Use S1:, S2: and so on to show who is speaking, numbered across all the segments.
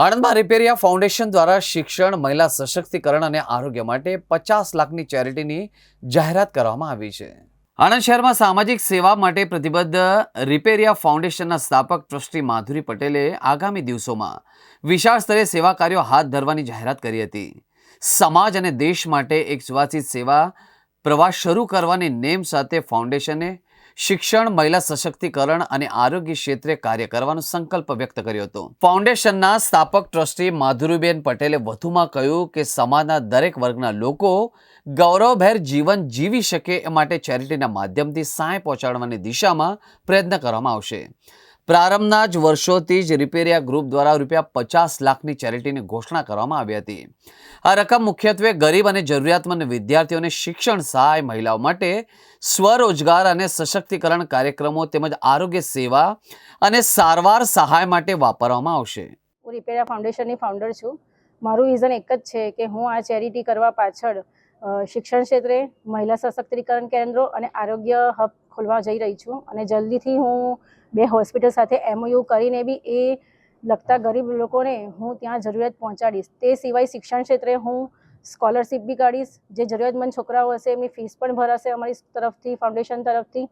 S1: આણંદમાં રિપેરિયા ફાઉન્ડેશન દ્વારા શિક્ષણ, મહિલા સશક્તિકરણ અને આરોગ્ય માટે 50 લાખની ચેરિટીની જાહેરાત કરવામાં આવી છે. આણંદ શહેરમાં સામાજિક સેવા માટે પ્રતિબદ્ધ રિપેરિયા ફાઉન્ડેશનના સ્થાપક ટ્રસ્ટી માધુરી પટેલે આગામી દિવસોમાં વિશાળ સ્તરે સેવા કાર્યો હાથ ધરવાની જાહેરાત કરી હતી. સમાજ અને દેશ માટે એક સુવાસિત સેવા પ્રવાસ શરૂ કરવાની નેમ સાથે ફાઉન્ડેશને શિક્ષણ, મહિલા સશક્તિકરણ અને આરોગ્ય ક્ષેત્રે કાર્ય કરવાનો સંકલ્પ વ્યક્ત કર્યો હતો. ફાઉન્ડેશનના સ્થાપક ટ્રસ્ટી માધુરીબેન પટેલે વધુમાં કહ્યું કે સમાજના દરેક વર્ગના લોકો ગૌરવભેર જીવન જીવી શકે એ માટે ચેરિટીના માધ્યમથી સહાય પહોંચાડવાની દિશામાં પ્રયત્ન કરવામાં આવશે. પ્રારંભના જ વર્ષોથી જ રિપેરિયા ગ્રુપ દ્વારા ₹50 લાખની ચેરિટીની ઘોષણા કરવામાં આવી હતી. આ રકમ મુખ્યત્વે ગરીબ અને જરૂરિયાતમંદ વિદ્યાર્થીઓને શિક્ષણ સહાય, મહિલાઓ માટે સ્વરોજગાર અને સશક્તિકરણ કાર્યક્રમો તેમજ આરોગ્ય સેવા અને સારવાર સહાય માટે વાપરવામાં આવશે.
S2: હું રિપેરિયા ફાઉન્ડેશનની ફાઉન્ડર છું. મારું વિઝન એક જ છે કે હું આ ચેરિટી કરવા પાછળ શિક્ષણ ક્ષેત્રે મહિલા સશક્તિકરણ કેન્દ્રો અને આરોગ્ય હબ ખોલવા જઈ રહી છું અને જલ્દીથી હું 2 હોસ્પિટલ સાથે MOU કરીને બી એ લગતા ગરીબ લોકોને હું ત્યાં જરૂરિયાત પહોંચાડીશ. તે સિવાય શિક્ષણ ક્ષેત્રે હું સ્કોલરશિપ બી કાઢીશ. જે જરૂરિયાતમંદ છોકરાઓ હશે એમની ફીસ પણ ભરાશે અમારી તરફથી, ફાઉન્ડેશન તરફથી.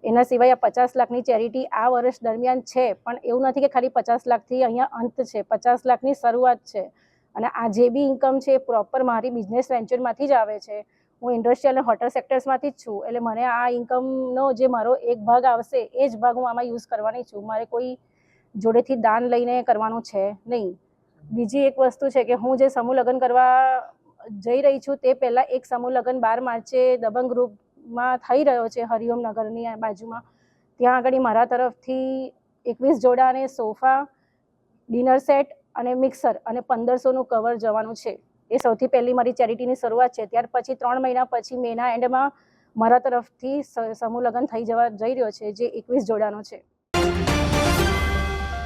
S2: એના સિવાય આ 50 લાખની ચેરિટી આ વર્ષ દરમિયાન છે, પણ એવું નથી કે ખાલી 50 લાખથી અહીંયા અંત છે. 50 લાખની શરૂઆત છે અને આ જે બી ઇન્કમ છે પ્રોપર મારી બિઝનેસ વેન્ચરમાંથી જ આવે છે. હું ઇન્ડસ્ટ્રીયલ અને હોટલ સેક્ટર્સમાંથી જ છું, એટલે મને આ ઇન્કમનો જે મારો એક ભાગ આવશે એ જ ભાગ હું આમાં યુઝ કરવાની છું. મારે કોઈ જોડેથી દાન લઈને કરવાનું છે નહીં. બીજી એક વસ્તુ છે કે હું જે સમૂહ લગ્ન કરવા જઈ રહી છું તે પહેલાં એક સમૂહ લગ્ન 12 માર્ચે દબંગ ગ્રુપમાં થઈ રહ્યો છે હરિઓમ નગરની બાજુમાં. ત્યાં આગળ મારા તરફથી 21 જોડા અને સોફા, ડિનર સેટ અને મિક્સર અને 1500નું કવર જવાનું છે. એ સૌથી પહેલી મારી ચેરિટીની શરૂઆત છે. ત્યાર પછી 3 મહિના પછી મેના એન્ડમાં મારા તરફથી સમૂહ લગ્ન જઈ રહ્યો છે જે 21 જોડાનો છે.